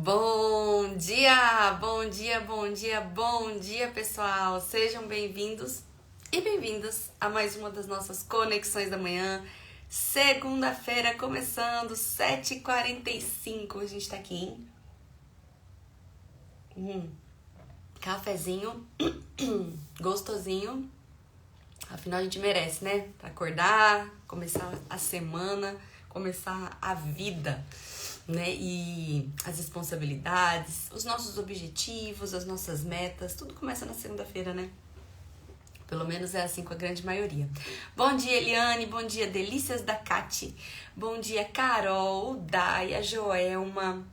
Bom dia, bom dia, bom dia, bom dia, pessoal! Sejam bem-vindos e bem-vindas a mais uma das nossas conexões da manhã. Segunda-feira, começando, 7h45. A gente tá aqui, hein? Cafezinho, gostosinho. Afinal, a gente merece, né? Pra acordar, começar a semana, começar a vida, né? E as responsabilidades, os nossos objetivos, as nossas metas, tudo começa na segunda-feira, né? Pelo menos é assim com a grande maioria. Bom dia, Eliane. Bom dia, Delícias da Cati. Bom dia, Carol, Daya, Joelma,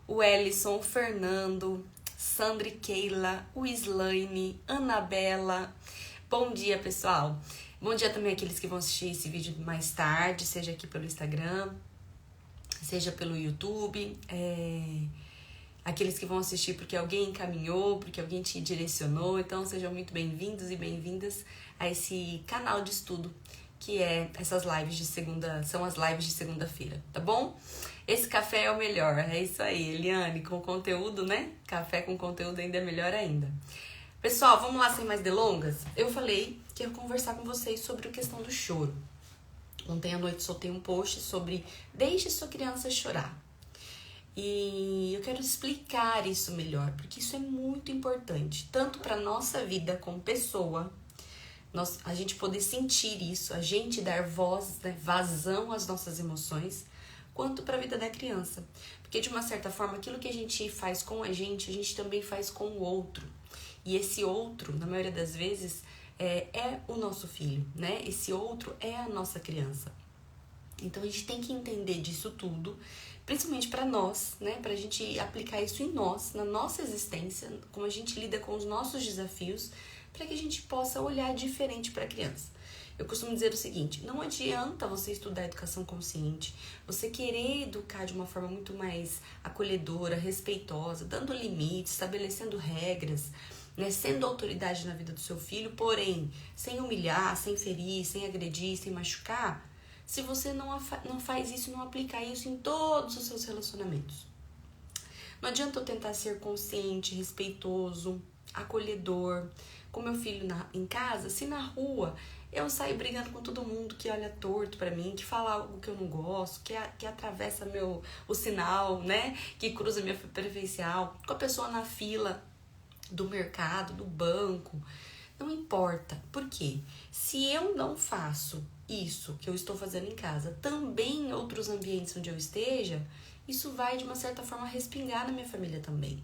o Ellison, o Fernando, Sandra e Keila, o Slaine, Anabela. Bom dia, pessoal. Bom dia também àqueles que vão assistir esse vídeo mais tarde, seja aqui pelo Instagram, seja pelo YouTube, aqueles que vão assistir porque alguém encaminhou, porque alguém te direcionou. Então sejam muito bem-vindos e bem-vindas a esse canal de estudo que é essas lives de segunda, são as lives de segunda-feira, tá bom? Esse café é o melhor, é isso aí, Eliane, com conteúdo, né? Café com conteúdo ainda é melhor ainda. Pessoal, vamos lá sem mais delongas? Eu falei que ia conversar com vocês sobre a questão do choro. Ontem à noite soltei um post sobre deixe sua criança chorar. E eu quero explicar isso melhor, porque isso é muito importante, tanto para nossa vida como pessoa, a gente poder sentir isso, a gente dar voz, né, vazão às nossas emoções, quanto para a vida da criança. Porque de uma certa forma, aquilo que a gente faz com a gente também faz com o outro. E esse outro, na maioria das vezes, é o nosso filho, né? Esse outro é a nossa criança. Então a gente tem que entender disso tudo, principalmente para nós, né? Pra gente aplicar isso em nós, na nossa existência, como a gente lida com os nossos desafios, para que a gente possa olhar diferente para a criança. Eu costumo dizer o seguinte: não adianta você estudar educação consciente, você querer educar de uma forma muito mais acolhedora, respeitosa, dando limites, estabelecendo regras, né, sendo autoridade na vida do seu filho, porém, sem humilhar, sem ferir, sem agredir, sem machucar, se você não faz isso, não aplicar isso em todos os seus relacionamentos. Não adianta eu tentar ser consciente, respeitoso, acolhedor com meu filho em casa, se na rua eu saio brigando com todo mundo que olha torto pra mim, que fala algo que eu não gosto, que atravessa o sinal, né, que cruza minha preferencial, com a pessoa na fila do mercado, do banco, não importa. Por quê? Se eu não faço isso que eu estou fazendo em casa, também em outros ambientes onde eu esteja, isso vai de uma certa forma respingar na minha família também.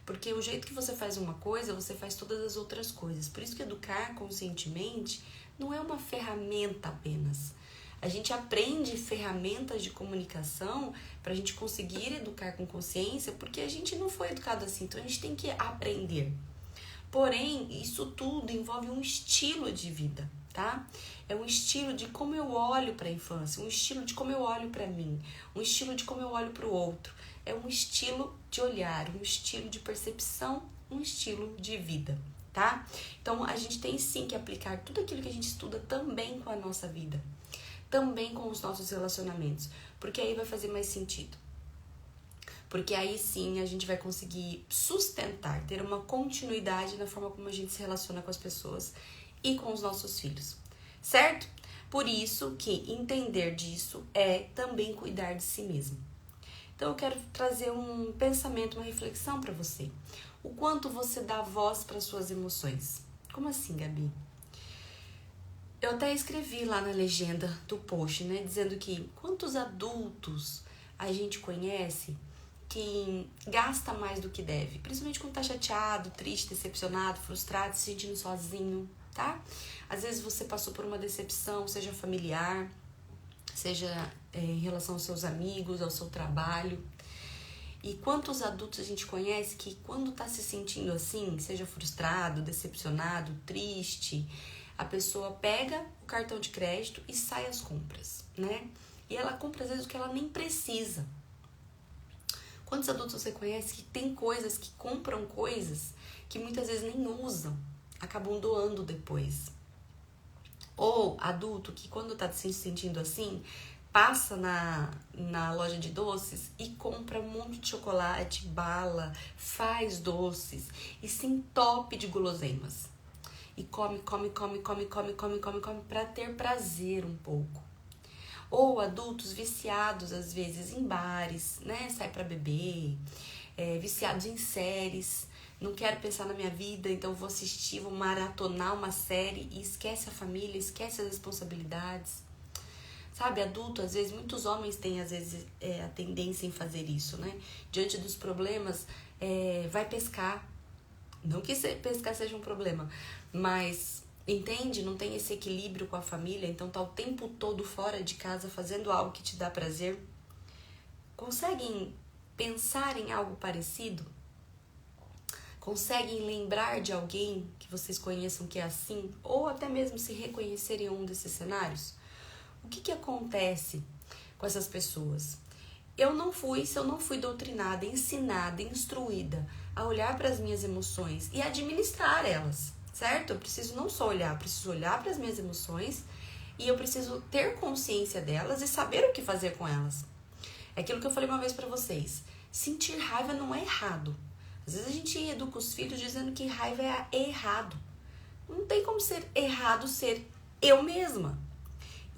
Porque o jeito que você faz uma coisa, você faz todas as outras coisas. Por isso que educar conscientemente não é uma ferramenta apenas. A gente aprende ferramentas de comunicação para a gente conseguir educar com consciência, porque a gente não foi educado assim, então a gente tem que aprender. Porém, isso tudo envolve um estilo de vida, tá? É um estilo de como eu olho para a infância, um estilo de como eu olho para mim, um estilo de como eu olho para o outro. É um estilo de olhar, um estilo de percepção, um estilo de vida, tá? Então, a gente tem sim que aplicar tudo aquilo que a gente estuda também com a nossa vida, também com os nossos relacionamentos, porque aí vai fazer mais sentido. Porque aí sim a gente vai conseguir sustentar, ter uma continuidade na forma como a gente se relaciona com as pessoas e com os nossos filhos, certo? Por isso que entender disso é também cuidar de si mesmo. Então eu quero trazer um pensamento, uma reflexão para você. O quanto você dá voz para suas emoções. Como assim, Gabi? Eu até escrevi lá na legenda do post, né, dizendo que quantos adultos a gente conhece que gasta mais do que deve, principalmente quando tá chateado, triste, decepcionado, frustrado, se sentindo sozinho, tá? Às vezes você passou por uma decepção, seja familiar, seja em relação aos seus amigos, ao seu trabalho. E quantos adultos a gente conhece que quando tá se sentindo assim, seja frustrado, decepcionado, triste, a pessoa pega o cartão de crédito e sai às compras, né? E ela compra às vezes o que ela nem precisa. Quantos adultos você conhece que tem coisas, que compram coisas que muitas vezes nem usam, acabam doando depois? Ou adulto que quando tá se sentindo assim, passa na loja de doces e compra um monte de chocolate, bala, faz doces e se entope de guloseimas. E come para ter prazer um pouco. Ou adultos viciados, às vezes, em bares, né? Sai pra beber, viciados em séries. Não quero pensar na minha vida, então vou assistir, vou maratonar uma série e esquece a família, esquece as responsabilidades. Sabe, adulto, às vezes, muitos homens têm, às vezes, a tendência em fazer isso, né? Diante dos problemas, vai pescar. Não que pescar seja um problema, mas, entende? Não tem esse equilíbrio com a família, então tá o tempo todo fora de casa fazendo algo que te dá prazer. Conseguem pensar em algo parecido? Conseguem lembrar de alguém que vocês conheçam que é assim? Ou até mesmo se reconhecer em um desses cenários? O que acontece com essas pessoas? Se eu não fui doutrinada, ensinada, instruída a olhar para as minhas emoções e administrar elas, certo? Eu preciso não só olhar, eu preciso olhar para as minhas emoções e eu preciso ter consciência delas e saber o que fazer com elas. É aquilo que eu falei uma vez para vocês. Sentir raiva não é errado. Às vezes a gente educa os filhos dizendo que raiva é errado. Não tem como ser errado ser eu mesma.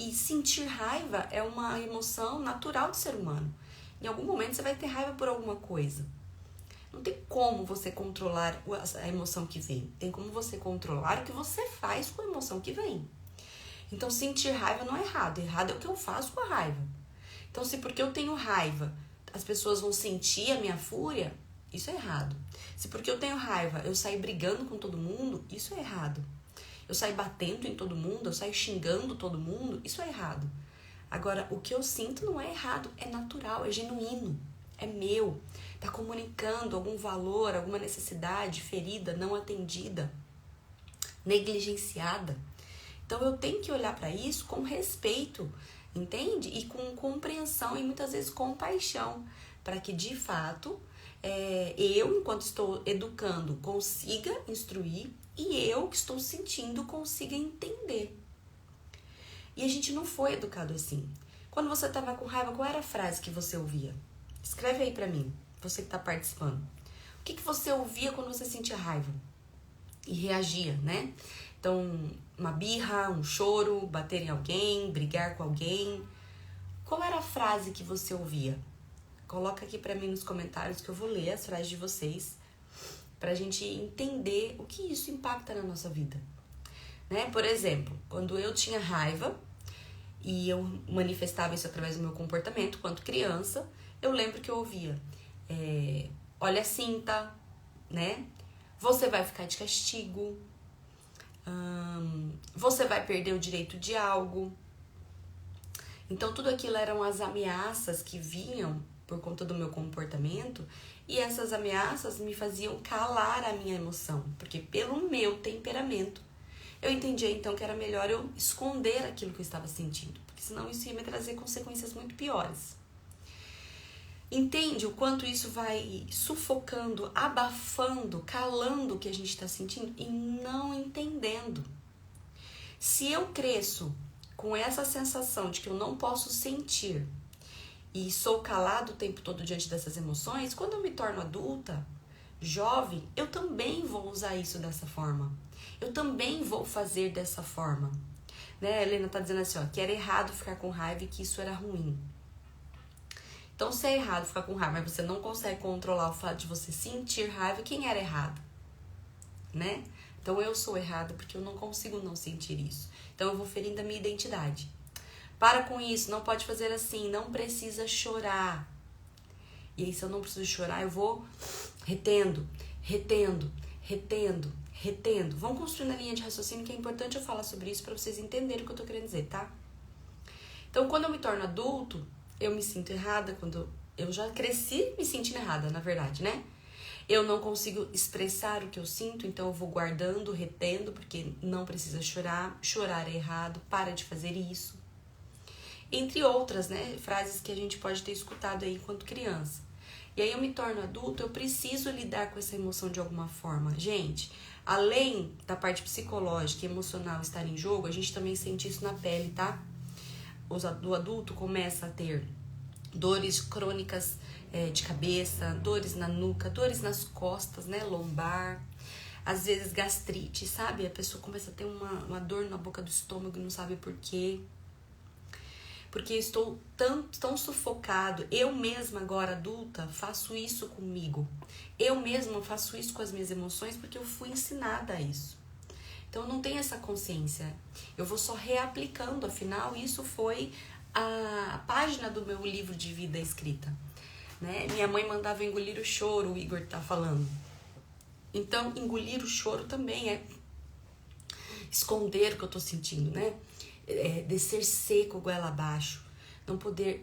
E sentir raiva é uma emoção natural do ser humano. Em algum momento você vai ter raiva por alguma coisa. Não tem como você controlar a emoção que vem. Tem como você controlar o que você faz com a emoção que vem. Então sentir raiva não é errado. Errado é o que eu faço com a raiva. Então se porque eu tenho raiva as pessoas vão sentir a minha fúria, isso é errado. Se porque eu tenho raiva eu sair brigando com todo mundo, isso é errado. Eu saio batendo em todo mundo, eu saio xingando todo mundo, isso é errado. Agora, o que eu sinto não é errado, é natural, é genuíno, é meu. Tá comunicando algum valor, alguma necessidade ferida, não atendida, negligenciada. Então, eu tenho que olhar para isso com respeito, entende? E com compreensão e muitas vezes compaixão, para que, de fato, eu, enquanto estou educando, consiga instruir e eu, que estou sentindo, consiga entender. E a gente não foi educado assim. Quando você estava com raiva, qual era a frase que você ouvia? Escreve aí pra mim, você que está participando. O que você ouvia quando você sentia raiva? E reagia, né? Então, uma birra, um choro, bater em alguém, brigar com alguém. Qual era a frase que você ouvia? Coloca aqui pra mim nos comentários que eu vou ler as frases de vocês pra gente entender o que isso impacta na nossa vida. Né? Por exemplo, quando eu tinha raiva e eu manifestava isso através do meu comportamento quanto criança, eu lembro que eu ouvia olha a cinta, né? Você vai ficar de castigo, você vai perder o direito de algo. Então tudo aquilo eram as ameaças que vinham por conta do meu comportamento e essas ameaças me faziam calar a minha emoção, porque pelo meu temperamento eu entendia então que era melhor eu esconder aquilo que eu estava sentindo, porque senão isso ia me trazer consequências muito piores. Entende o quanto isso vai sufocando, abafando, calando o que a gente está sentindo e não entendendo. Se eu cresço com essa sensação de que eu não posso sentir e sou calado o tempo todo diante dessas emoções, quando eu me torno adulta, jovem, eu também vou usar isso dessa forma. Eu também vou fazer dessa forma. Né? A Helena tá dizendo assim, ó, que era errado ficar com raiva e que isso era ruim. Então, se é errado ficar com raiva, mas você não consegue controlar o fato de você sentir raiva, quem era errado? Né? Então, eu sou errada porque eu não consigo não sentir isso. Então, eu vou ferindo a minha identidade. Para com isso, não pode fazer assim, não precisa chorar. E aí, se eu não preciso chorar, eu vou retendo. Vamos construindo a linha de raciocínio, que é importante eu falar sobre isso para vocês entenderem o que eu tô querendo dizer, tá? Então, quando eu me torno adulto, eu me sinto errada, quando eu já cresci me sentindo errada, na verdade, né? Eu não consigo expressar o que eu sinto, então eu vou guardando, retendo, porque não precisa chorar. Chorar é errado, para de fazer isso. Entre outras, né, frases que a gente pode ter escutado aí enquanto criança. E aí eu me torno adulto, eu preciso lidar com essa emoção de alguma forma. Gente, além da parte psicológica e emocional estar em jogo, a gente também sente isso na pele, tá? o adulto começa a ter dores crônicas de cabeça, dores na nuca, dores nas costas, né, lombar, às vezes gastrite, sabe? A pessoa começa a ter uma dor na boca do estômago e não sabe por quê. Porque eu estou tão sufocado. Eu mesma agora adulta faço isso comigo. Eu mesma faço isso com as minhas emoções porque eu fui ensinada a isso. Então eu não tenho essa consciência. Eu vou só reaplicando, afinal isso foi a página do meu livro de vida escrita. Né? Minha mãe mandava engolir o choro, o Igor tá falando. Então engolir o choro também é esconder o que eu tô sentindo, né? Descer seco, goela abaixo, não poder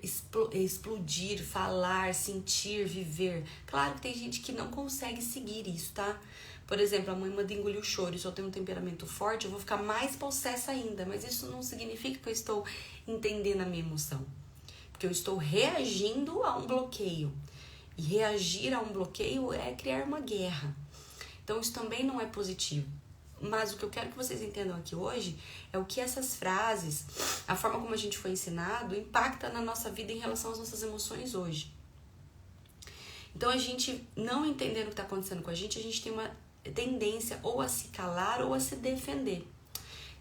explodir, falar, sentir, viver. Claro que tem gente que não consegue seguir isso, tá? Por exemplo, a mãe manda engolir o choro e se eu tenho um temperamento forte, eu vou ficar mais possessa ainda, mas isso não significa que eu estou entendendo a minha emoção, porque eu estou reagindo a um bloqueio, e reagir a um bloqueio é criar uma guerra. Então isso também não é positivo. Mas o que eu quero que vocês entendam aqui hoje é o que essas frases, a forma como a gente foi ensinado, impacta na nossa vida em relação às nossas emoções hoje. Então a gente, não entendendo o que está acontecendo com a gente tem uma tendência ou a se calar ou a se defender.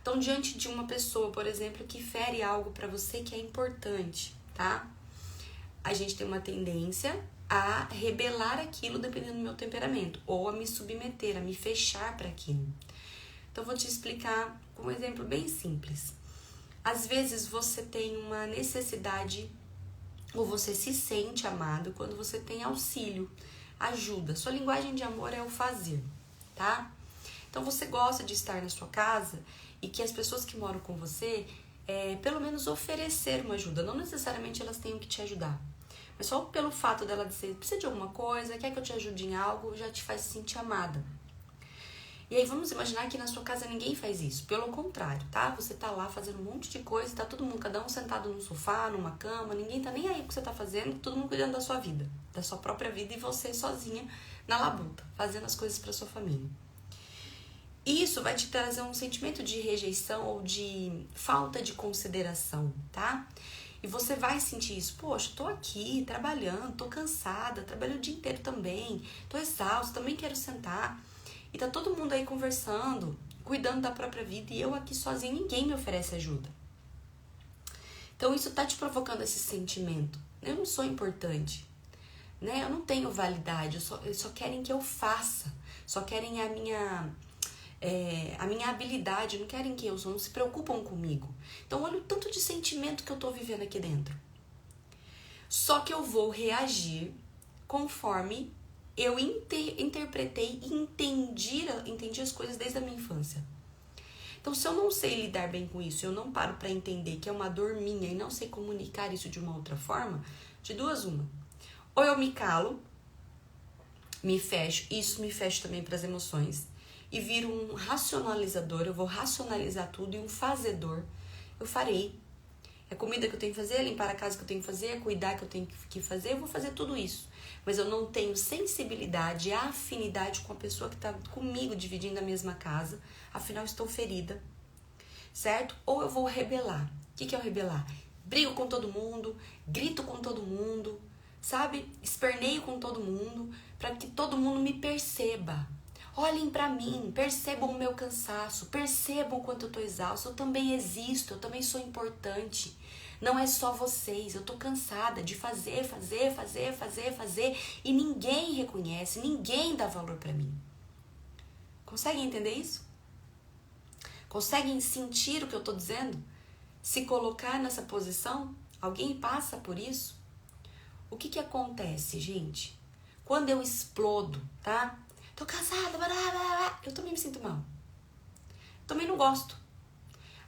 Então diante de uma pessoa, por exemplo, que fere algo para você que é importante, tá? A gente tem uma tendência a rebelar aquilo dependendo do meu temperamento, ou a me submeter, a me fechar para aquilo. Então, eu vou te explicar com um exemplo bem simples. Às vezes, você tem uma necessidade ou você se sente amado quando você tem auxílio, ajuda. Sua linguagem de amor é o fazer, tá? Então, você gosta de estar na sua casa e que as pessoas que moram com você, pelo menos oferecer uma ajuda. Não necessariamente elas tenham que te ajudar. Mas só pelo fato dela dizer, precisa de alguma coisa, quer que eu te ajude em algo, já te faz se sentir amada. E aí vamos imaginar que na sua casa ninguém faz isso. Pelo contrário, tá? Você tá lá fazendo um monte de coisa, tá todo mundo, cada um sentado num sofá, numa cama, ninguém tá nem aí com o que você tá fazendo, todo mundo cuidando da sua vida, da sua própria vida e você sozinha na labuta, fazendo as coisas pra sua família. Isso vai te trazer um sentimento de rejeição ou de falta de consideração, tá? E você vai sentir isso, poxa, tô aqui trabalhando, tô cansada, trabalho o dia inteiro também, tô exausta, também quero sentar. E tá todo mundo aí conversando, cuidando da própria vida e eu aqui sozinha, ninguém me oferece ajuda. Então isso tá te provocando esse sentimento. Eu não sou importante, né? Eu não tenho validade, eles só querem que eu faça, só querem a minha habilidade, não querem que eu não se preocupam comigo. Então olha o tanto de sentimento que eu tô vivendo aqui dentro. Só que eu vou reagir conforme eu interpretei e entendi as coisas desde a minha infância. Então, se eu não sei lidar bem com isso, eu não paro para entender que é uma dor minha e não sei comunicar isso de uma outra forma, de duas uma. Ou eu me calo, me fecho, isso me fecha também para as emoções, e viro um racionalizador, eu vou racionalizar tudo, e um fazedor, eu farei. É comida que eu tenho que fazer, limpar a casa que eu tenho que fazer, cuidar que eu tenho que fazer, eu vou fazer tudo isso. Mas eu não tenho sensibilidade, afinidade com a pessoa que está comigo dividindo a mesma casa, afinal estou ferida, certo? Ou eu vou rebelar. O que é o rebelar? Brigo com todo mundo, grito com todo mundo, sabe? Esperneio com todo mundo, para que todo mundo me perceba. Olhem para mim, percebam o meu cansaço, percebam o quanto eu tô exausta, eu também existo, eu também sou importante. Não é só vocês, eu tô cansada de fazer e ninguém reconhece, ninguém dá valor para mim. Conseguem entender isso? Conseguem sentir o que eu tô dizendo? Se colocar nessa posição? Alguém passa por isso? O que acontece, gente? Quando eu explodo, tá? Tô cansada, eu também me sinto mal. Também não gosto.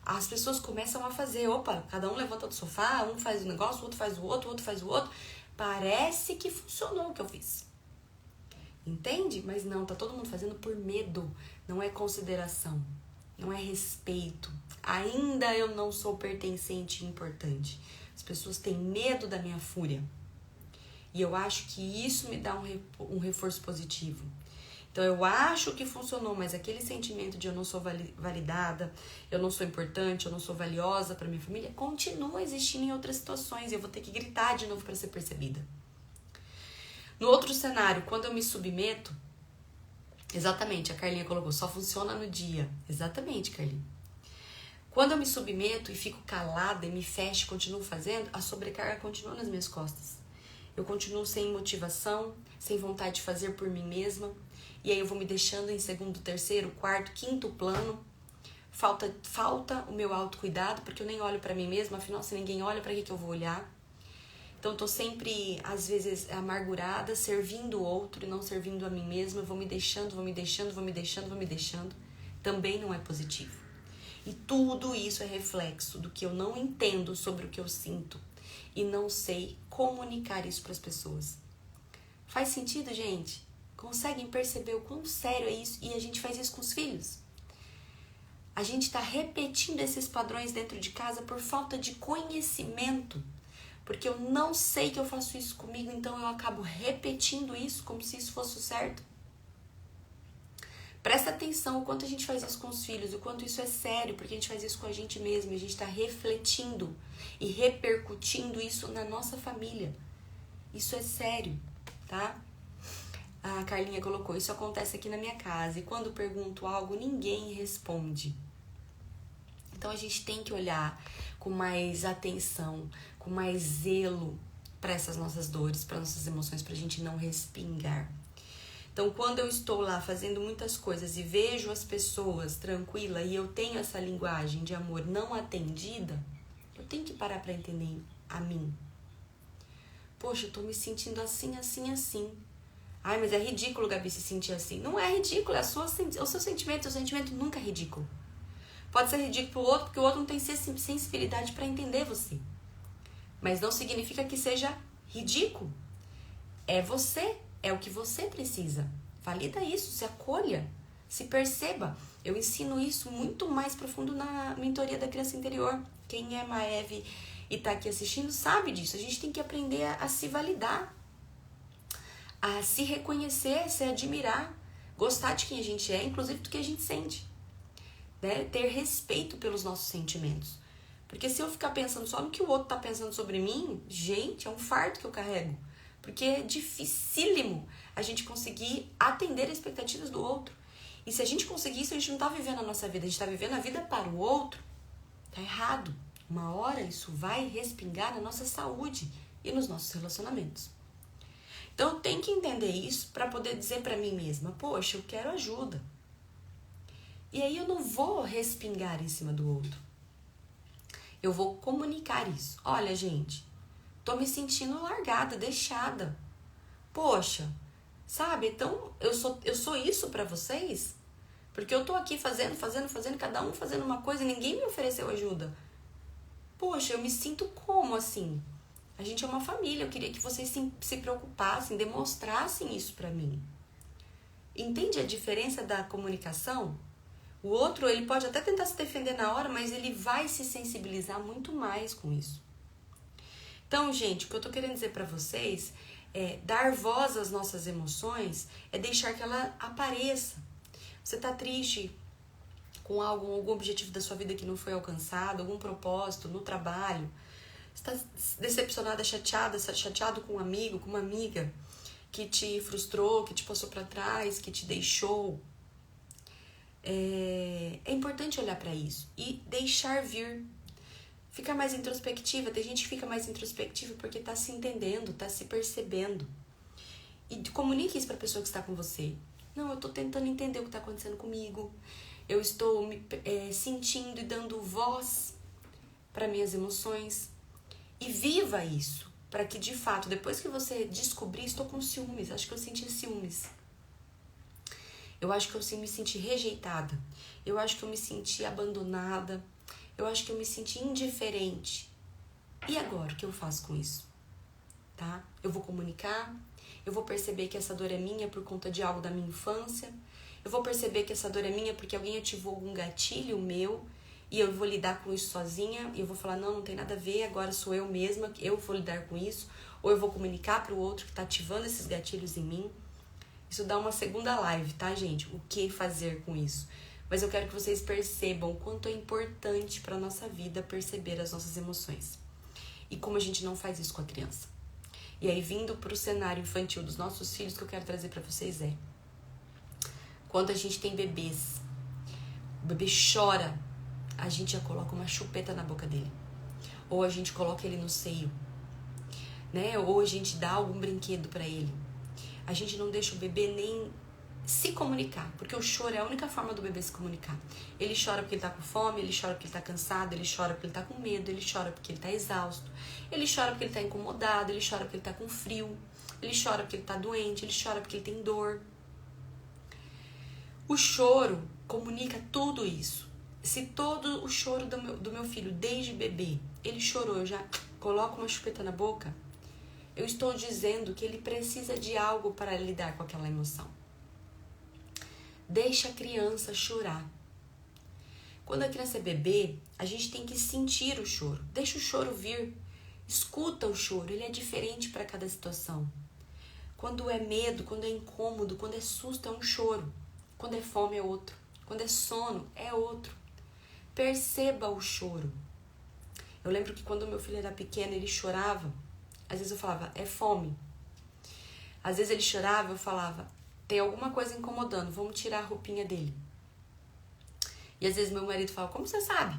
As pessoas começam a fazer, opa, cada um levanta do sofá, um faz um negócio, o outro faz o outro faz o outro. Parece que funcionou o que eu fiz. Entende? Mas não, tá todo mundo fazendo por medo. Não é consideração, não é respeito. Ainda eu não sou pertencente e importante. As pessoas têm medo da minha fúria. E eu acho que isso me dá um reforço positivo. Então eu acho que funcionou, mas aquele sentimento de eu não sou validada, eu não sou importante, eu não sou valiosa para minha família, continua existindo em outras situações e eu vou ter que gritar de novo para ser percebida. No outro cenário, quando eu me submeto, exatamente, a Carlinha colocou, só funciona no dia. Exatamente, Carlinha. Quando eu me submeto e fico calada e me fecho e continuo fazendo, a sobrecarga continua nas minhas costas. Eu continuo sem motivação, sem vontade de fazer por mim mesma. E aí eu vou me deixando em segundo, terceiro, quarto, quinto plano. Falta o meu autocuidado, porque eu nem olho pra mim mesma. Afinal, se ninguém olha, pra que eu vou olhar? Então, eu tô sempre, às vezes, amargurada, servindo o outro e não servindo a mim mesma. Eu vou me deixando. Também não é positivo. E tudo isso é reflexo do que eu não entendo sobre o que eu sinto. E não sei comunicar isso para as pessoas. Faz sentido, gente? Conseguem perceber o quão sério é isso? E a gente faz isso com os filhos. A gente está repetindo esses padrões dentro de casa por falta de conhecimento. Porque eu não sei que eu faço isso comigo, então eu acabo repetindo isso como se isso fosse o certo. Presta atenção o quanto a gente faz isso com os filhos, o quanto isso é sério, porque a gente faz isso com a gente mesmo, e a gente está refletindo e repercutindo isso na nossa família. Isso é sério, tá? A Carlinha colocou, isso acontece aqui na minha casa, e quando pergunto algo, ninguém responde. Então a gente tem que olhar com mais atenção, com mais zelo para essas nossas dores, para nossas emoções, para a gente não respingar. Então, quando eu estou lá fazendo muitas coisas e vejo as pessoas tranquila e eu tenho essa linguagem de amor não atendida, eu tenho que parar para entender a mim. Poxa, eu tô me sentindo assim. Ai, mas é ridículo, Gabi, se sentir assim. Não é ridículo, é o seu sentimento. O sentimento nunca é ridículo. Pode ser ridículo pro outro, porque o outro não tem sensibilidade para entender você. Mas não significa que seja ridículo. É você. É o que você precisa. Valida isso, se acolha, se perceba. Eu ensino isso muito mais profundo na mentoria da criança interior. Quem é Maeve e tá aqui assistindo sabe disso. A gente tem que aprender a se validar, a se reconhecer, a se admirar, gostar de quem a gente é, inclusive do que a gente sente. Né? Ter respeito pelos nossos sentimentos. Porque se eu ficar pensando só no que o outro tá pensando sobre mim, gente, é um fardo que eu carrego. Porque é dificílimo a gente conseguir atender as expectativas do outro. E se a gente conseguir isso, a gente não tá vivendo a nossa vida, a gente tá vivendo a vida para o outro. Tá errado. Uma hora isso vai respingar na nossa saúde e nos nossos relacionamentos. Então eu tenho que entender isso para poder dizer para mim mesma, poxa, eu quero ajuda. E aí eu não vou respingar em cima do outro. Eu vou comunicar isso. Olha, gente, tô me sentindo largada, deixada. Poxa, sabe? Então, eu sou isso pra vocês? Porque eu tô aqui fazendo, cada um fazendo uma coisa e ninguém me ofereceu ajuda. Poxa, eu me sinto como assim? A gente é uma família, eu queria que vocês se preocupassem, demonstrassem isso pra mim. Entende a diferença da comunicação? O outro, ele pode até tentar se defender na hora, mas ele vai se sensibilizar muito mais com isso. Então, gente, o que eu tô querendo dizer pra vocês é dar voz às nossas emoções, é deixar que ela apareça. Você tá triste com algum objetivo da sua vida que não foi alcançado, algum propósito no trabalho, você tá decepcionada, chateado com um amigo, com uma amiga que te frustrou, que te passou pra trás, que te deixou. É importante olhar pra isso e deixar vir. Ficar mais introspectiva. Tem gente que fica mais introspectiva porque tá se entendendo, tá se percebendo. E comunique isso pra pessoa que está com você. Não, eu tô tentando entender o que tá acontecendo comigo. Eu estou me sentindo e dando voz para minhas emoções. E viva isso. Para que, de fato, depois que você descobrir, estou com ciúmes. Acho que eu senti ciúmes. Eu acho que eu me senti rejeitada. Eu acho que eu me senti abandonada. Eu acho que eu me senti indiferente. E agora, o que eu faço com isso? Tá? Eu vou comunicar, eu vou perceber que essa dor é minha por conta de algo da minha infância, eu vou perceber que essa dor é minha porque alguém ativou algum gatilho meu e eu vou lidar com isso sozinha e eu vou falar, não tem nada a ver, agora sou eu mesma, eu vou lidar com isso, ou eu vou comunicar para o outro que está ativando esses gatilhos em mim. Isso dá uma segunda live, tá, gente? O que fazer com isso? Mas eu quero que vocês percebam o quanto é importante para nossa vida perceber as nossas emoções. E como a gente não faz isso com a criança. E aí, vindo para o cenário infantil dos nossos filhos, o que eu quero trazer para vocês é... Quando a gente tem bebês, o bebê chora, a gente já coloca uma chupeta na boca dele. Ou a gente coloca ele no seio, né? Ou a gente dá algum brinquedo para ele. A gente não deixa o bebê nem se comunicar, porque o choro é a única forma do bebê se comunicar. Ele chora porque ele tá com fome, ele chora porque ele tá cansado, ele chora porque ele tá com medo, ele chora porque ele tá exausto, ele chora porque ele tá incomodado, ele chora porque ele tá com frio, ele chora porque ele tá doente, ele chora porque ele tem dor. O choro comunica tudo isso. Se todo o choro do meu filho, desde bebê, ele chorou, eu já coloco uma chupeta na boca, eu estou dizendo que ele precisa de algo para lidar com aquela emoção. Deixa a criança chorar. Quando a criança é bebê, a gente tem que sentir o choro. Deixa o choro vir. Escuta o choro, ele é diferente para cada situação. Quando é medo, quando é incômodo, quando é susto, é um choro. Quando é fome, é outro. Quando é sono, é outro. Perceba o choro. Eu lembro que quando meu filho era pequeno, ele chorava. Às vezes eu falava, é fome. Às vezes ele chorava, eu falava, tem alguma coisa incomodando, vamos tirar a roupinha dele. E às vezes meu marido fala, como você sabe?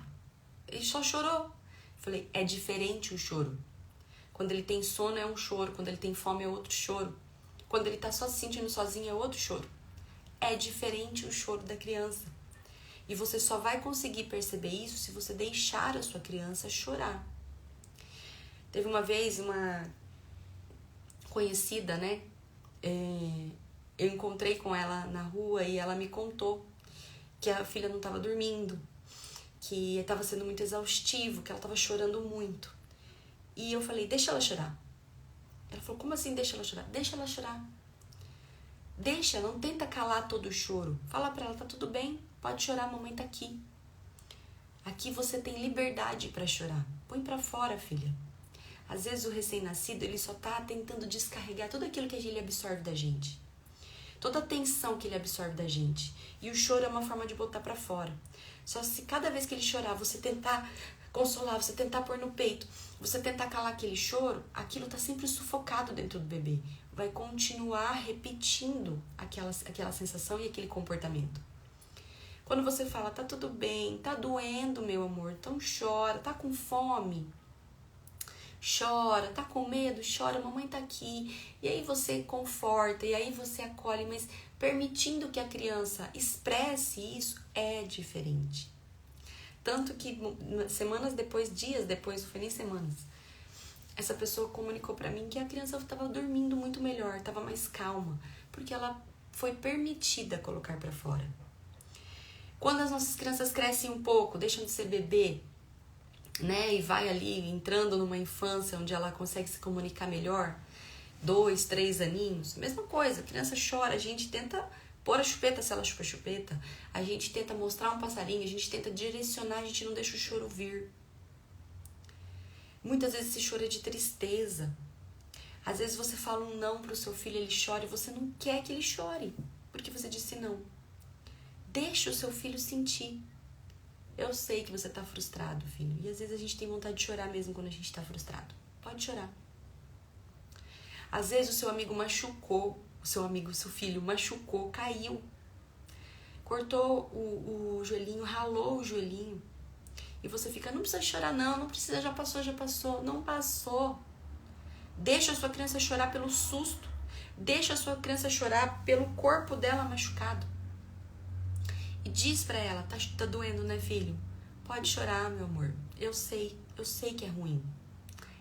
Ele só chorou. Eu falei, é diferente o choro. Quando ele tem sono é um choro, quando ele tem fome é outro choro. Quando ele tá só se sentindo sozinho é outro choro. É diferente o choro da criança. E você só vai conseguir perceber isso se você deixar a sua criança chorar. Teve uma vez uma conhecida, né? Eu encontrei com ela na rua e ela me contou que a filha não estava dormindo, que estava sendo muito exaustivo, que ela estava chorando muito. E eu falei, deixa ela chorar. Ela falou, como assim deixa ela chorar? Deixa ela chorar. Deixa, não tenta calar todo o choro. Fala pra ela, tá tudo bem, pode chorar, a mamãe tá aqui. Aqui você tem liberdade pra chorar. Põe pra fora, filha. Às vezes o recém-nascido, ele só tá tentando descarregar tudo aquilo que ele absorve da gente. Toda a tensão que ele absorve da gente. E o choro é uma forma de botar pra fora. Só se cada vez que ele chorar, você tentar consolar, você tentar pôr no peito, você tentar calar aquele choro, aquilo tá sempre sufocado dentro do bebê. Vai continuar repetindo aquela sensação e aquele comportamento. Quando você fala, tá tudo bem, tá doendo, meu amor, então chora, tá com fome, chora, tá com medo, chora, mamãe tá aqui. E aí você conforta, e aí você acolhe, mas permitindo que a criança expresse isso é diferente. Tanto que semanas depois, dias depois, não foi nem semanas, essa pessoa comunicou pra mim que a criança estava dormindo muito melhor, estava mais calma, porque ela foi permitida colocar pra fora. Quando as nossas crianças crescem um pouco, deixam de ser bebê, né, e vai ali entrando numa infância onde ela consegue se comunicar melhor, 2, 3 aninhos, mesma coisa, a criança chora, a gente tenta pôr a chupeta se ela chupa a chupeta, a gente tenta mostrar um passarinho, a gente tenta direcionar, a gente não deixa o choro vir. Muitas vezes esse choro é de tristeza. Às vezes você fala um não pro seu filho, ele chora e você não quer que ele chore, porque você disse não. Deixa o seu filho sentir. Eu sei que você tá frustrado, filho. E às vezes a gente tem vontade de chorar mesmo quando a gente tá frustrado. Pode chorar. Às vezes o seu amigo machucou, o seu filho machucou, caiu. Cortou o joelhinho, ralou o joelhinho. E você fica, não precisa chorar não precisa, já passou. Não passou. Deixa a sua criança chorar pelo susto. Deixa a sua criança chorar pelo corpo dela machucado. E diz pra ela, tá doendo, né, filho? Pode chorar, meu amor. Eu sei que é ruim.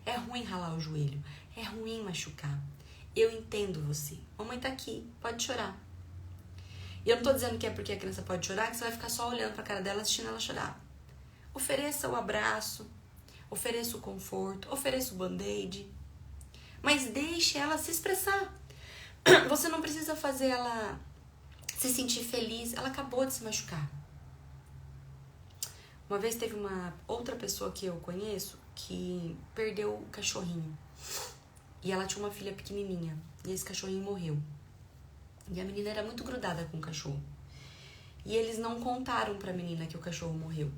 É ruim ralar o joelho. É ruim machucar. Eu entendo você. Mamãe tá aqui, pode chorar. E eu não tô dizendo que é porque a criança pode chorar, que você vai ficar só olhando pra cara dela, assistindo ela chorar. Ofereça o abraço, ofereça o conforto, ofereça o band-aid. Mas deixe ela se expressar. Você não precisa fazer ela se sentir feliz. Ela acabou de se machucar. Uma vez teve uma outra pessoa que eu conheço que perdeu o cachorrinho. E ela tinha uma filha pequenininha. E esse cachorrinho morreu. E a menina era muito grudada com o cachorro. E eles não contaram pra menina que o cachorro morreu.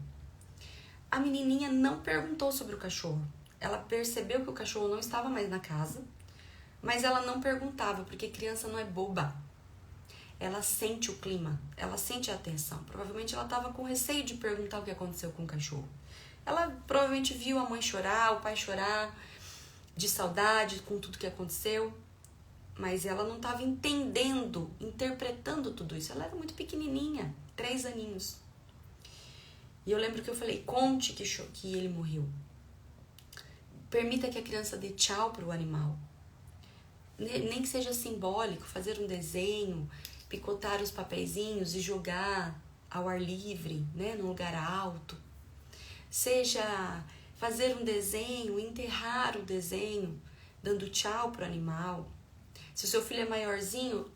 A menininha não perguntou sobre o cachorro. Ela percebeu que o cachorro não estava mais na casa, mas ela não perguntava, porque criança não é boba. Ela sente o clima, ela sente a atenção. Provavelmente ela estava com receio de perguntar o que aconteceu com o cachorro. Ela provavelmente viu a mãe chorar, o pai chorar, de saudade com tudo que aconteceu, mas ela não estava entendendo, interpretando tudo isso. Ela era muito pequenininha, 3 aninhos. E eu lembro que eu falei, conte que ele morreu. Permita que a criança dê tchau para o animal. Nem que seja simbólico, fazer um desenho, picotar os papeizinhos e jogar ao ar livre, né, num lugar alto. Seja fazer um desenho, enterrar o desenho, dando tchau para o animal. Se o seu filho é maiorzinho,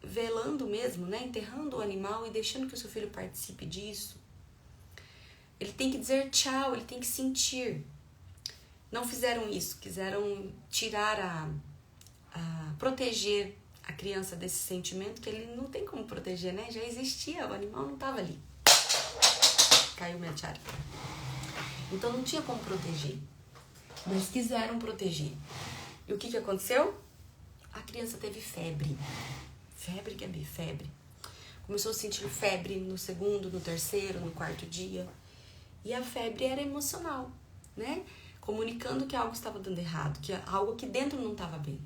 velando mesmo, né, enterrando o animal e deixando que o seu filho participe disso. Ele tem que dizer tchau, ele tem que sentir. Não fizeram isso, quiseram tirar proteger a criança desse sentimento que ele não tem como proteger, né? Já existia, o animal não estava ali. Caiu minha tiara. Então não tinha como proteger, mas quiseram proteger. E o que aconteceu? A criança teve febre. Febre, Gabi, febre. Começou a sentir febre no segundo, no terceiro, no quarto dia. E a febre era emocional, né? Comunicando que algo estava dando errado, que algo aqui dentro não estava bem.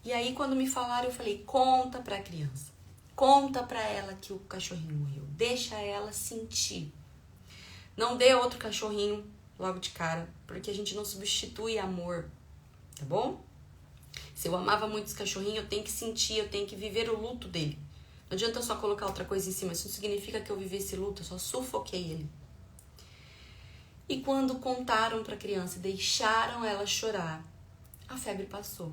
E aí, quando me falaram, eu falei, conta pra criança. Conta pra ela que o cachorrinho morreu. Deixa ela sentir. Não dê outro cachorrinho logo de cara, porque a gente não substitui amor, tá bom? Se eu amava muito esse cachorrinho, eu tenho que sentir, eu tenho que viver o luto dele. Não adianta eu só colocar outra coisa em cima, isso não significa que eu vivi esse luto, eu só sufoquei ele. E quando contaram pra criança e deixaram ela chorar, a febre passou.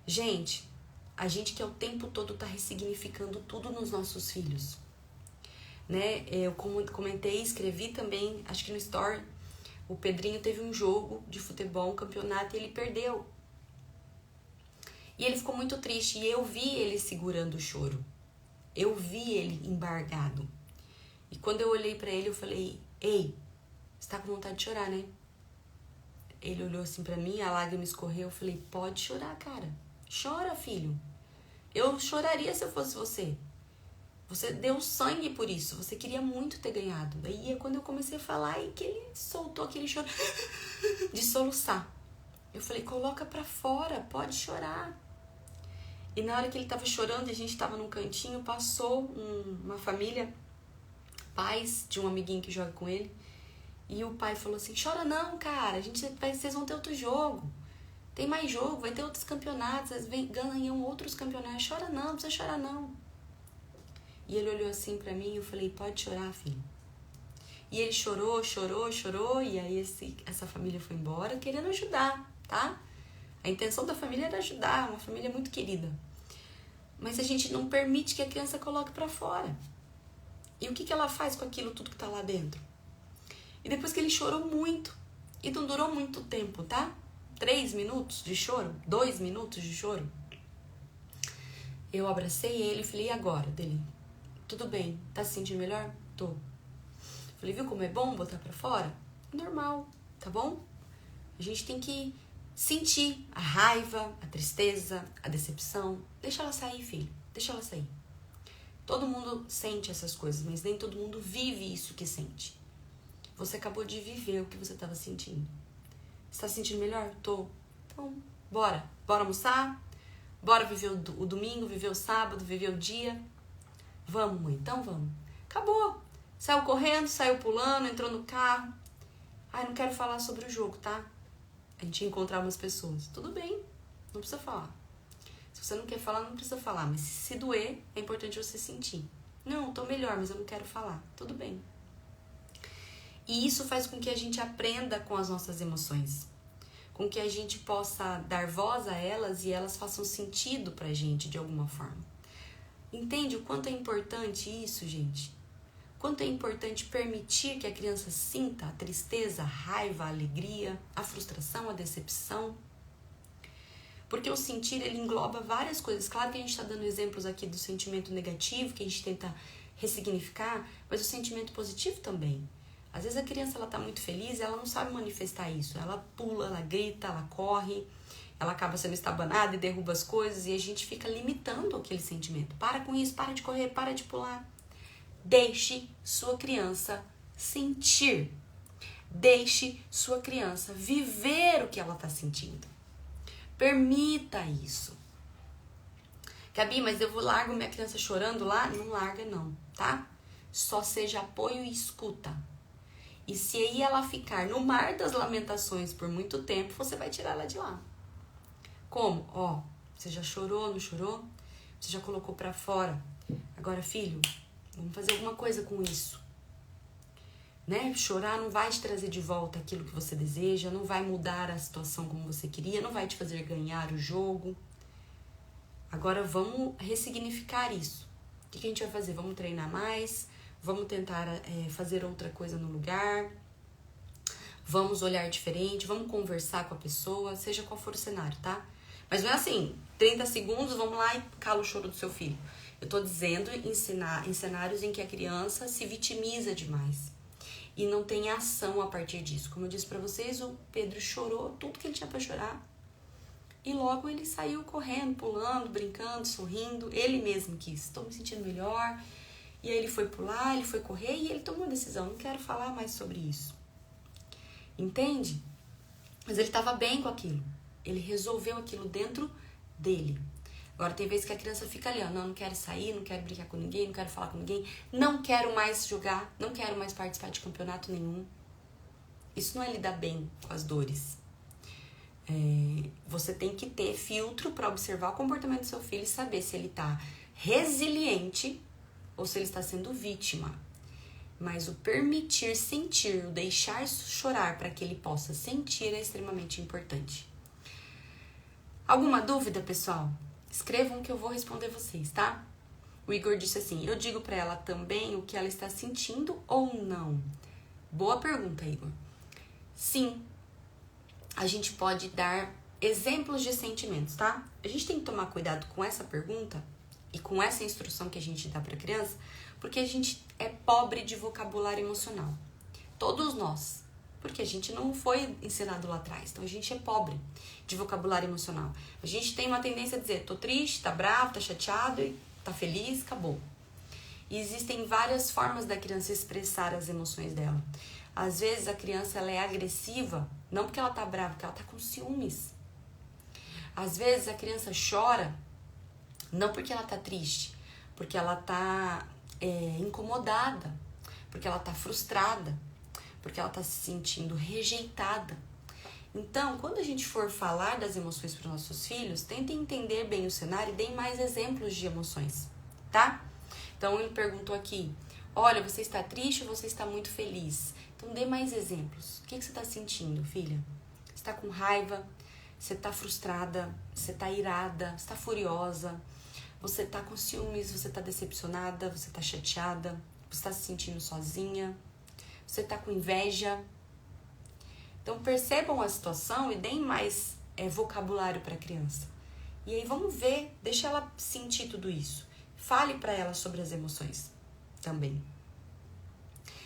Gente, a gente que o tempo todo tá ressignificando tudo nos nossos filhos, né? Eu comentei, escrevi também, acho que no story, o Pedrinho teve um jogo de futebol, um campeonato, e ele perdeu. E ele ficou muito triste, e eu vi ele segurando o choro. Eu vi ele embargado. E quando eu olhei pra ele, eu falei, ei, você tá com vontade de chorar, né? Ele olhou assim pra mim, a lágrima escorreu, eu falei, pode chorar, cara. Chora, filho. Eu choraria se eu fosse você. Você deu sangue por isso. Você queria muito ter ganhado. Aí é quando eu comecei a falar e que ele soltou aquele choro de soluçar. Eu falei, coloca pra fora, pode chorar. E na hora que ele tava chorando, a gente tava num cantinho, passou uma família, pais de um amiguinho que joga com ele. E o pai falou assim, chora não, cara, vocês vão ter outro jogo. Tem mais jogo, vai ter outros campeonatos, vocês ganham outros campeonatos. Chora não, não precisa chorar não. E ele olhou assim pra mim e eu falei, pode chorar, filho. E ele chorou, e aí essa família foi embora querendo ajudar, tá? A intenção da família era ajudar, uma família muito querida. Mas a gente não permite que a criança coloque pra fora. E o que ela faz com aquilo tudo que tá lá dentro? E depois que ele chorou muito, e não durou muito tempo, tá? 3 minutos de choro, 2 minutos de choro. Eu abracei ele e falei, e agora, dele? Tudo bem, tá se sentindo melhor? Tô. Falei, viu como é bom botar pra fora? Normal, tá bom? A gente tem que sentir a raiva, a tristeza, a decepção. Deixa ela sair, filho, deixa ela sair. Todo mundo sente essas coisas, mas nem todo mundo vive isso que sente. Você acabou de viver o que você estava sentindo. Você tá se sentindo melhor? Tô. Então, bora. Bora almoçar? Bora viver o domingo, viver o sábado, viver o dia? Vamos, mãe. Então vamos. Acabou. Saiu correndo, saiu pulando, entrou no carro. Ai, não quero falar sobre o jogo, tá? A gente ia encontrar umas pessoas. Tudo bem. Não precisa falar. Se você não quer falar, não precisa falar. Mas se doer, é importante você sentir. Não, tô melhor, mas eu não quero falar. Tudo bem. E isso faz com que a gente aprenda com as nossas emoções. Com que a gente possa dar voz a elas e elas façam sentido pra gente de alguma forma. Entende o quanto é importante isso, gente? Quanto é importante permitir que a criança sinta a tristeza, a raiva, a alegria, a frustração, a decepção. Porque o sentir, ele engloba várias coisas. Claro que a gente está dando exemplos aqui do sentimento negativo, que a gente tenta ressignificar, mas o sentimento positivo também. Às vezes a criança ela tá muito feliz, ela não sabe manifestar isso. Ela pula, ela grita, ela corre, ela acaba sendo estabanada e derruba as coisas e a gente fica limitando aquele sentimento. Para com isso, para de correr, para de pular. Deixe sua criança sentir. Deixe sua criança viver o que ela tá sentindo. Permita isso. Gabi, mas eu largo minha criança chorando lá? Não larga não, tá? Só seja apoio e escuta. E se aí ela ficar no mar das lamentações por muito tempo, você vai tirar ela de lá. Como? Ó, você já chorou, não chorou? Você já colocou pra fora. Agora, filho, vamos fazer alguma coisa com isso. Né? Chorar não vai te trazer de volta aquilo que você deseja, não vai mudar a situação como você queria, não vai te fazer ganhar o jogo. Agora vamos ressignificar isso. O que a gente vai fazer? Vamos treinar mais, vamos tentar fazer outra coisa no lugar, vamos olhar diferente, vamos conversar com a pessoa, seja qual for o cenário, tá? Mas não é assim, 30 segundos, vamos lá e cala o choro do seu filho. Eu tô dizendo em cenários em que a criança se vitimiza demais e não tem ação a partir disso. Como eu disse pra vocês, o Pedro chorou tudo que ele tinha pra chorar. E logo ele saiu correndo, pulando, brincando, sorrindo. Ele mesmo quis, estou me sentindo melhor. E aí ele foi pular, ele foi correr e ele tomou uma decisão. Não quero falar mais sobre isso. Entende? Mas ele estava bem com aquilo. Ele resolveu aquilo dentro dele. Agora tem vezes que a criança fica ali, ó, não quero sair, não quero brincar com ninguém, não quero falar com ninguém, não quero mais jogar, não quero mais participar de campeonato nenhum. Isso não é lidar bem com as dores. Você tem que ter filtro para observar o comportamento do seu filho e saber se ele está resiliente ou se ele está sendo vítima. Mas o permitir sentir, o deixar chorar para que ele possa sentir é extremamente importante. Alguma dúvida, pessoal? Escrevam que eu vou responder vocês, tá? O Igor disse assim, eu digo para ela também o que ela está sentindo ou não? Boa pergunta, Igor. Sim. A gente pode dar exemplos de sentimentos, tá? A gente tem que tomar cuidado com essa pergunta e com essa instrução que a gente dá para a criança, porque a gente é pobre de vocabulário emocional. Todos nós. Porque a gente não foi ensinado lá atrás. Então a gente é pobre de vocabulário emocional. A gente tem uma tendência a dizer, tô triste, tá bravo, tá chateado, tá feliz, acabou. E existem várias formas da criança expressar as emoções dela. Às vezes a criança ela é agressiva, não porque ela tá brava, porque ela tá com ciúmes. Às vezes a criança chora, não porque ela tá triste, porque ela tá incomodada, porque ela tá frustrada, porque ela tá se sentindo rejeitada. Então, quando a gente for falar das emoções para os nossos filhos, tentem entender bem o cenário e deem mais exemplos de emoções, tá? Então, ele perguntou aqui, olha, você está triste ou você está muito feliz? Então, dê mais exemplos. O que você está sentindo, filha? Você está com raiva? Você está frustrada? Você está irada? Você está furiosa? Você está com ciúmes? Você está decepcionada? Você está chateada? Você está se sentindo sozinha? Você está com inveja? Então, percebam a situação e deem mais vocabulário para a criança. E aí, vamos ver, deixa ela sentir tudo isso. Fale para ela sobre as emoções também.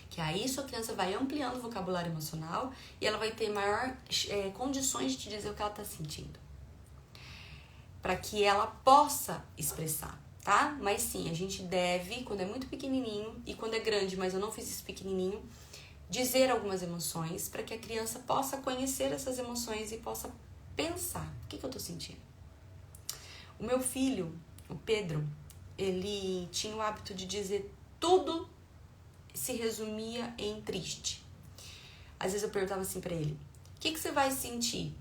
Que aí sua criança vai ampliando o vocabulário emocional e ela vai ter maior condições de te dizer o que ela está sentindo. Para que ela possa expressar, tá? Mas sim, a gente deve, quando é muito pequenininho e quando é grande, mas eu não fiz isso pequenininho, dizer algumas emoções para que a criança possa conhecer essas emoções e possa pensar, o que eu tô sentindo? O meu filho, o Pedro, ele tinha o hábito de dizer tudo se resumia em triste. Às vezes eu perguntava assim pra ele, o que você vai sentir?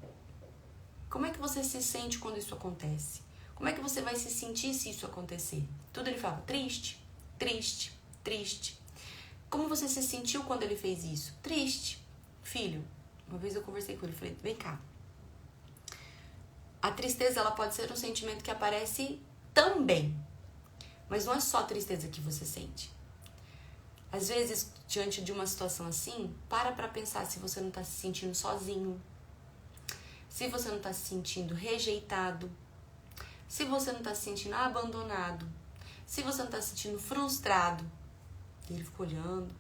Como é que você se sente quando isso acontece? Como é que você vai se sentir se isso acontecer? Tudo ele falava, triste, triste, triste. Como você se sentiu quando ele fez isso? Triste. Filho, uma vez eu conversei com ele, falei, vem cá. A tristeza, ela pode ser um sentimento que aparece também. Mas não é só a tristeza que você sente. Às vezes, diante de uma situação assim, para pensar se você não está se sentindo sozinho. se você não está se sentindo rejeitado, se você não está se sentindo abandonado, se você não está se sentindo frustrado. E ele ficou olhando.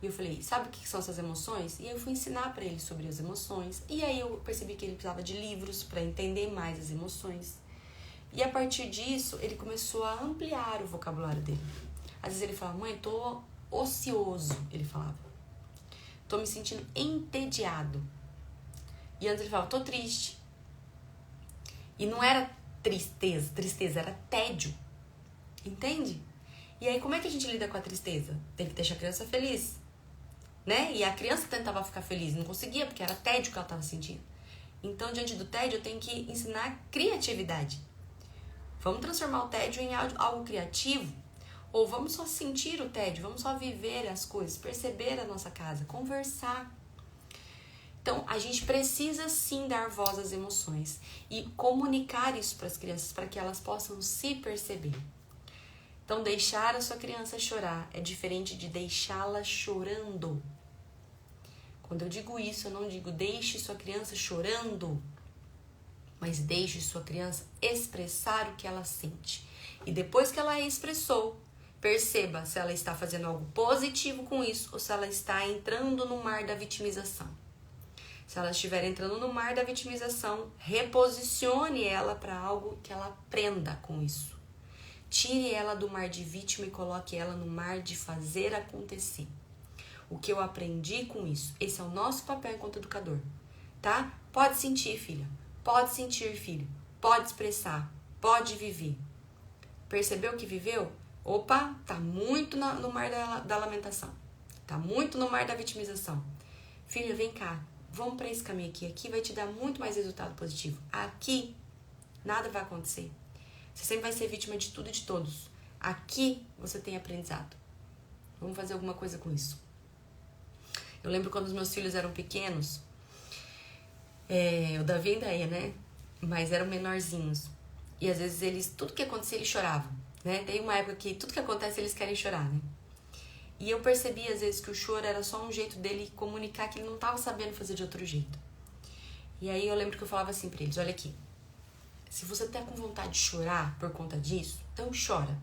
E eu falei, sabe o que são essas emoções? E eu fui ensinar para ele sobre as emoções. E aí eu percebi que ele precisava de livros para entender mais as emoções. E a partir disso, ele começou a ampliar o vocabulário dele. Às vezes ele falava, mãe, tô ocioso, ele falava. Tô me sentindo entediado. E antes ele falava, tô triste. E não era tristeza era tédio. Entende? E aí, como é que a gente lida com a tristeza? Tem que deixar a criança feliz, né? E a criança tentava ficar feliz, não conseguia, porque era tédio que ela estava sentindo. Então, diante do tédio, eu tenho que ensinar criatividade. Vamos transformar o tédio em algo criativo? Ou vamos só sentir o tédio, vamos só viver as coisas, perceber a nossa casa, conversar. Então, a gente precisa sim dar voz às emoções e comunicar isso para as crianças, para que elas possam se perceber. Então, deixar a sua criança chorar é diferente de deixá-la chorando. Quando eu digo isso, eu não digo deixe sua criança chorando, mas deixe sua criança expressar o que ela sente. E depois que ela expressou, perceba se ela está fazendo algo positivo com isso ou se ela está entrando no mar da vitimização. Se ela estiver entrando no mar da vitimização, reposicione ela para algo que ela aprenda com isso. Tire ela do mar de vítima e coloque ela no mar de fazer acontecer. O que eu aprendi com isso? Esse é o nosso papel enquanto educador, tá? Pode sentir, filha. Pode sentir, filho. Pode expressar. Pode viver. Percebeu que viveu? Opa, tá muito no mar da lamentação. Tá muito no mar da vitimização. Filha, vem cá. Vamos para esse caminho aqui. Aqui vai te dar muito mais resultado positivo. Aqui, nada vai acontecer. Você sempre vai ser vítima de tudo e de todos. Aqui, você tem aprendizado. Vamos fazer alguma coisa com isso. Eu lembro quando os meus filhos eram pequenos. O Davi ainda é, né? Mas eram menorzinhos. E às vezes eles, tudo que acontecia, eles choravam, né? Tem uma época que tudo que acontece, eles querem chorar, né? E eu percebi às vezes que o choro era só um jeito dele comunicar que ele não estava sabendo fazer de outro jeito. E aí eu lembro que eu falava assim pra eles, olha aqui, se você tá com vontade de chorar por conta disso, então chora.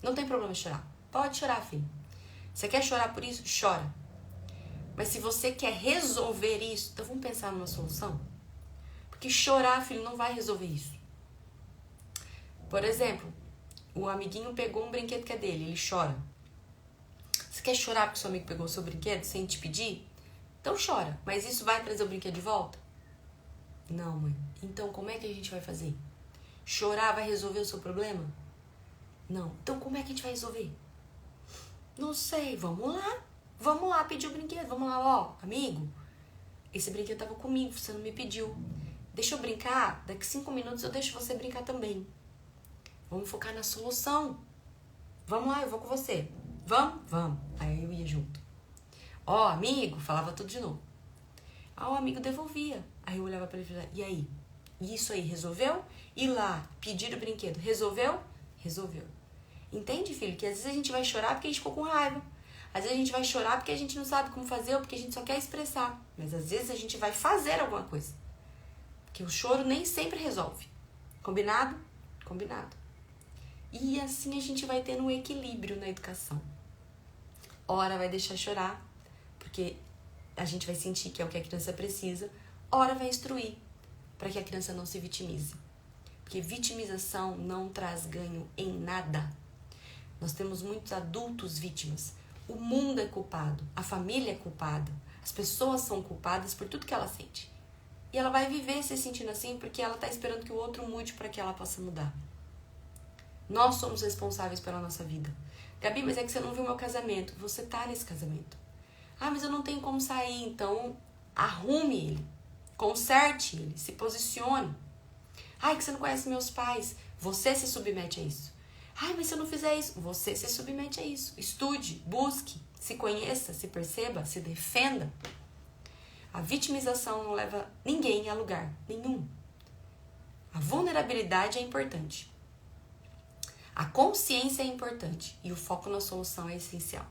Não tem problema chorar. Pode chorar, filho. Você quer chorar por isso? Chora. Mas se você quer resolver isso, então vamos pensar numa solução. Porque chorar, filho, não vai resolver isso. Por exemplo, o amiguinho pegou um brinquedo que é dele, ele chora. Você quer chorar porque seu amigo pegou o seu brinquedo sem te pedir? Então chora. Mas isso vai trazer o brinquedo de volta? Não, mãe. Então como é que a gente vai fazer? Chorar vai resolver o seu problema? Não. Então como é que a gente vai resolver? Não sei. Vamos lá. Vamos lá pedir o brinquedo. Vamos lá, ó, amigo. Esse brinquedo tava comigo, você não me pediu. Deixa eu brincar. Daqui 5 minutos eu deixo você brincar também. Vamos focar na solução. Vamos lá, eu vou com você. Vamos? Vamos. Aí eu ia junto. Ó, amigo, falava tudo de novo. Aí o amigo devolvia. Aí eu olhava pra ele e falava, e aí? Isso aí, resolveu? Ir lá, pedir o brinquedo, resolveu? Resolveu. Entende, filho? Que às vezes a gente vai chorar porque a gente ficou com raiva. Às vezes a gente vai chorar porque a gente não sabe como fazer ou porque a gente só quer expressar. Mas às vezes a gente vai fazer alguma coisa. Porque o choro nem sempre resolve. Combinado? Combinado. E assim a gente vai tendo um equilíbrio na educação. Ora vai deixar chorar, porque a gente vai sentir que é o que a criança precisa. Ora vai instruir, para que a criança não se vitimize. Porque vitimização não traz ganho em nada. Nós temos muitos adultos vítimas. O mundo é culpado, a família é culpada, as pessoas são culpadas por tudo que ela sente. E ela vai viver se sentindo assim porque ela está esperando que o outro mude para que ela possa mudar. Nós somos responsáveis pela nossa vida. Gabi, mas é que você não viu meu casamento. Você tá nesse casamento. Ah, mas eu não tenho como sair. Então, arrume ele. Conserte ele. Se posicione. Ai, que você não conhece meus pais. Você se submete a isso. Ai, mas se eu não fizer isso. Você se submete a isso. Estude, busque, se conheça, se perceba, se defenda. A vitimização não leva ninguém a lugar nenhum. A vulnerabilidade é importante. A consciência é importante e o foco na solução é essencial.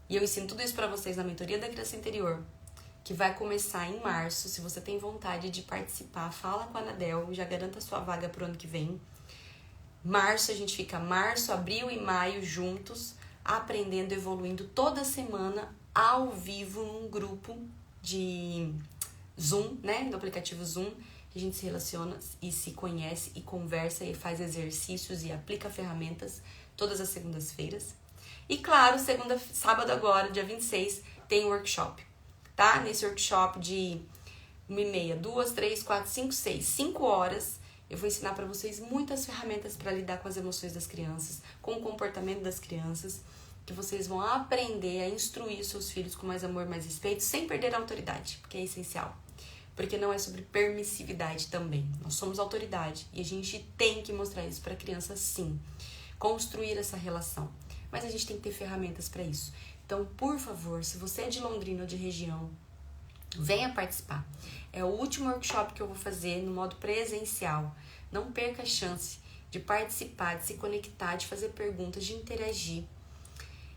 E eu ensino tudo isso para vocês na mentoria da criança interior, que vai começar em março. Se você tem vontade de participar, fala com a Anadel, já garanta a sua vaga pro ano que vem. Março, a gente fica março, abril e maio juntos, aprendendo, evoluindo toda semana, ao vivo, num grupo de Zoom, né? No aplicativo Zoom, que a gente se relaciona e se conhece e conversa e faz exercícios e aplica ferramentas todas as segundas-feiras. E claro, sábado agora, dia 26, tem um workshop, tá? Nesse workshop de 1h30, 2, 3, 4, 5, 6, 5 horas, eu vou ensinar para vocês muitas ferramentas para lidar com as emoções das crianças, com o comportamento das crianças, que vocês vão aprender a instruir os seus filhos com mais amor, mais respeito, sem perder a autoridade, porque é essencial. Porque não é sobre permissividade também. Nós somos autoridade e a gente tem que mostrar isso para a criança, sim. Construir essa relação. Mas a gente tem que ter ferramentas para isso. Então, por favor, se você é de Londrina ou de região, venha participar. É o último workshop que eu vou fazer no modo presencial. Não perca a chance de participar, de se conectar, de fazer perguntas, de interagir,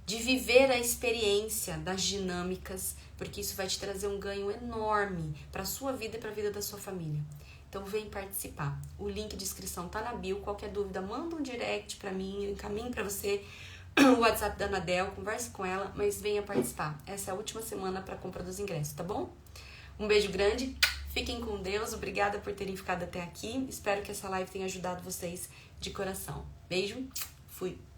de viver a experiência das dinâmicas, porque isso vai te trazer um ganho enorme para a sua vida e para a vida da sua família. Então vem participar. O link de inscrição tá na bio. Qualquer dúvida, manda um direct para mim, eu encaminho para você o WhatsApp da Anadel, converse com ela, mas venha participar. Essa é a última semana para compra dos ingressos, tá bom? Um beijo grande, fiquem com Deus, obrigada por terem ficado até aqui. Espero que essa live tenha ajudado vocês de coração. Beijo, fui!